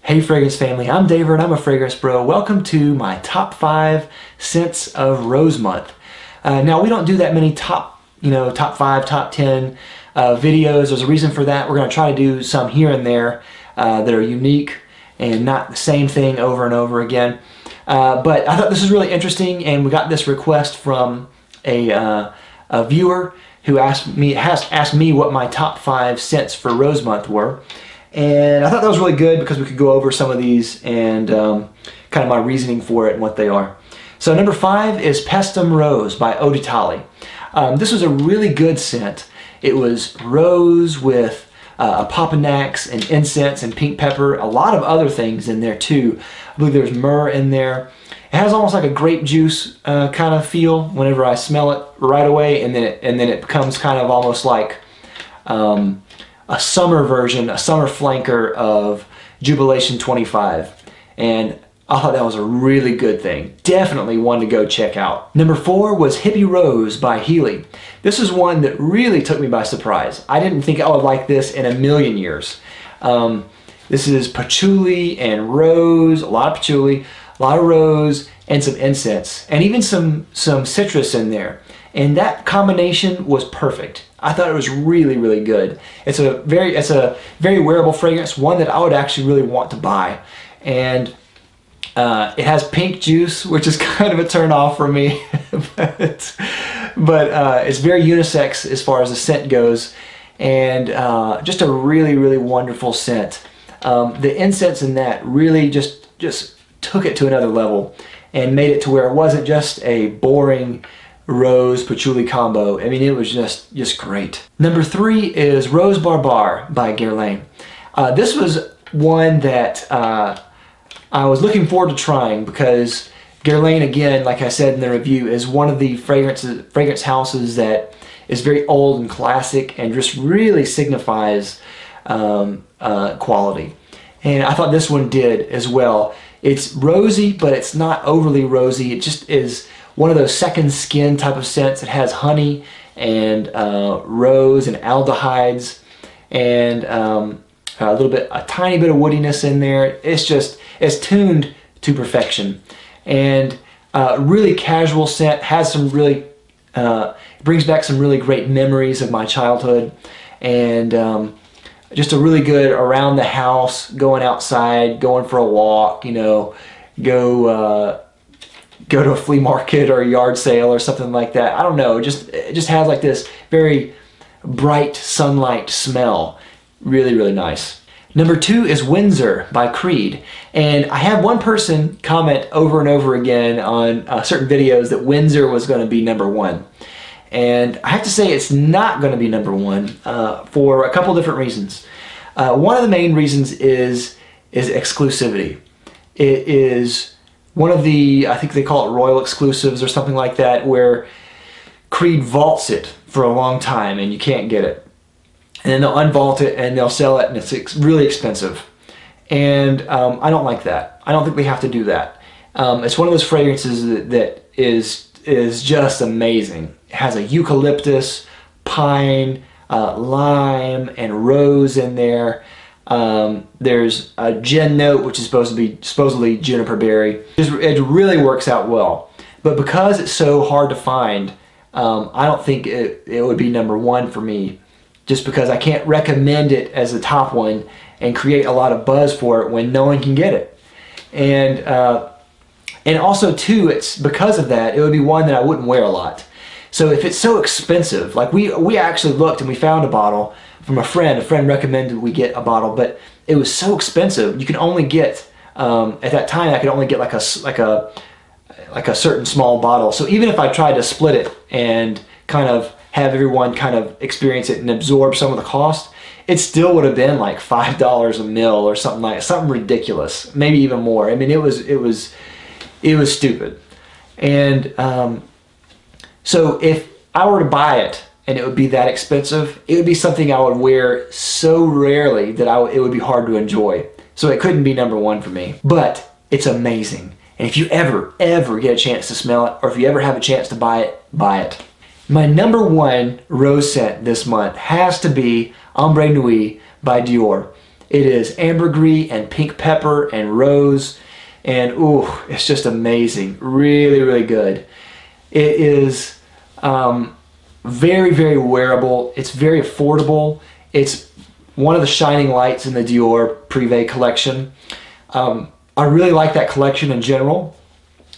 Hey Fragrance family, I'm David and I'm a fragrance bro. Welcome to my top 5 scents of Rose Month. Now we don't do that many top 5, top 10 videos. There's a reason for that. We're going to try to do some here and there that are unique and not the same thing over and over again. But I thought this was really interesting, and we got this request from a viewer who has asked me what my top 5 scents for Rose Month were. And I thought that was really good because we could go over some of these and kind of my reasoning for it and what they are. So number 5 is Pestum Rose by Eau d'Italie. This was a really good scent. It was rose with opopanax and incense and pink pepper, a lot of other things in there too. I believe there's myrrh in there. It has almost like a grape juice kind of feel whenever I smell it right away, and then it becomes kind of almost like a summer version, a summer flanker of Jubilation 25. And I thought that was a really good thing. Definitely one to go check out. Number 4 was Hippie Rose by Healy. This is one that really took me by surprise. I didn't think I would like this in a million years. This is patchouli and rose, a lot of patchouli, a lot of rose, and some incense, and even some citrus in there. And that combination was perfect. I thought it was really, really good. It's a very wearable fragrance, one that I would actually really want to buy. And it has pink juice, which is kind of a turn off for me, but it's very unisex as far as the scent goes, and just a really, really wonderful scent. The incense in that really just took it to another level and made it to where it wasn't just a boring rose patchouli combo. I mean, it was just great. Number 3 is Rose Barbare by Guerlain. This was one that I was looking forward to trying because Guerlain, again, like I said in the review, is one of the fragrance houses that is very old and classic and just really signifies quality. And I thought this one did as well. It's rosy, but it's not overly rosy. It just is one of those second skin type of scents. It has honey and rose and aldehydes and a tiny bit of woodiness in there. It's tuned to perfection, and really casual scent. Has some really brings back some really great memories of my childhood, and just a really good around the house, going outside, going for a walk, go to a flea market or a yard sale or something like that. I don't know, it just has like this very bright sunlight smell. Really, really nice. Number 2 is Windsor by Creed. And I had one person comment over and over again on certain videos that Windsor was going to be number 1. And I have to say it's not going to be number 1 for a couple different reasons. One of the main reasons is exclusivity. It is one of the, I think they call it Royal Exclusives or something like that, where Creed vaults it for a long time and you can't get it. And then they'll unvault it and they'll sell it, and it's really expensive. And I don't like that. I don't think we have to do that. It's one of those fragrances that is just amazing. It has a eucalyptus, pine, lime, and rose in there. There's a gin note, which is supposedly juniper berry. It really works out well. But because it's so hard to find, I don't think it would be number 1 for me, just because I can't recommend it as the top one and create a lot of buzz for it when no one can get it. And also too, it's because of that, it would be one that I wouldn't wear a lot. So if it's so expensive, like we actually looked and we found a bottle from a friend recommended we get a bottle, but it was so expensive. You can only get, at that time I could only get like a certain small bottle. So even if I tried to split it and kind of have everyone kind of experience it and absorb some of the cost, it still would have been like $5 a mil or something ridiculous, maybe even more. I mean, it was stupid. And so if I were to buy it and it would be that expensive, it would be something I would wear so rarely that it would be hard to enjoy. So it couldn't be number 1 for me. But it's amazing. And if you ever get a chance to smell it, or if you ever have a chance to buy it, buy it. My number 1 rose scent this month has to be Ombre Nuit by Dior. It is ambergris and pink pepper and rose, and ooh, it's just amazing. Really, really good. It is very, very wearable. It's very affordable. It's one of the shining lights in the Dior Privé collection. I really like that collection in general,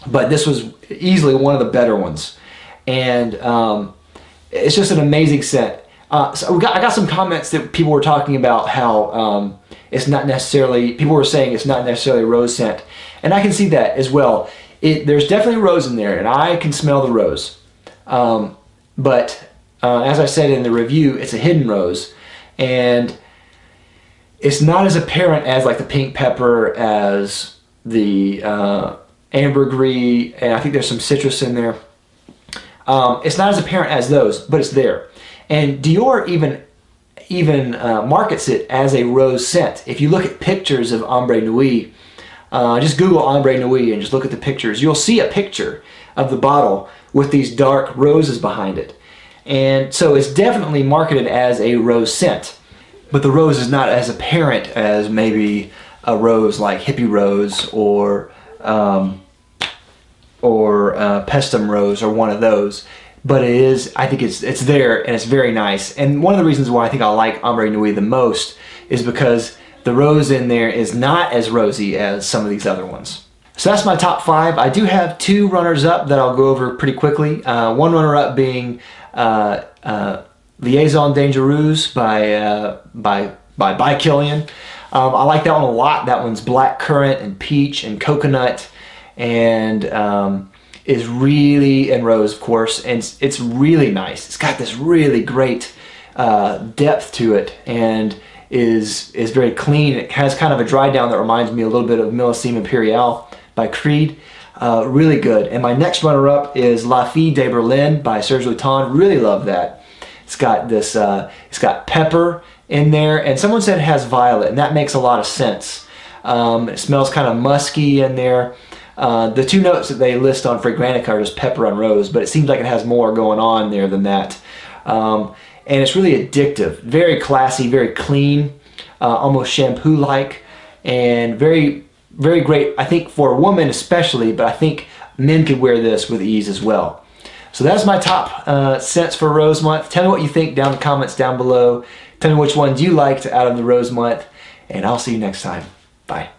but this was easily one of the better ones. And it's just an amazing scent. So I got some comments that people were talking about how it's not necessarily, people were saying it's not necessarily a rose scent. And I can see that as well. There's definitely rose in there, and I can smell the rose. But as I said in the review, it's a hidden rose. And it's not as apparent as like the pink pepper, as the ambergris, and I think there's some citrus in there. It's not as apparent as those, but it's there. And Dior even markets it as a rose scent. If you look at pictures of Ombre Nuit, just Google Ombre Nuit and just look at the pictures, you'll see a picture of the bottle with these dark roses behind it. And so it's definitely marketed as a rose scent, but the rose is not as apparent as maybe a rose like Hippie Rose or Pestum Rose or one of those. But it is, I think it's there, and it's very nice. And one of the reasons why I think I like Ombre Nuit the most is because the rose in there is not as rosy as some of these other ones. So that's my top 5. I do have 2 runners-up that I'll go over pretty quickly. One runner-up being Liaison Dangereuse by Guerlain. I like that one a lot. That one's black currant and peach and coconut, and is really, and rose of course, and it's really nice. It's got this really great depth to it, and is very clean. It has kind of a dry down that reminds me a little bit of Millésime Impériale by Creed. Really good. And my next runner-up is La Fille de Berlin by Serge Lutens. Really love that. It's got this, it's got pepper in there, and someone said it has violet, and that makes a lot of sense. It smells kind of musky in there. The 2 notes that they list on Fragrantica are just pepper and rose, but it seems like it has more going on there than that. And it's really addictive. Very classy, very clean, almost shampoo-like, and very, very great, I think, for a woman especially, but I think men could wear this with ease as well. So that's my top scents for Rose Month. Tell me what you think down in the comments down below. Tell me which ones you liked out of the Rose Month, and I'll see you next time. Bye.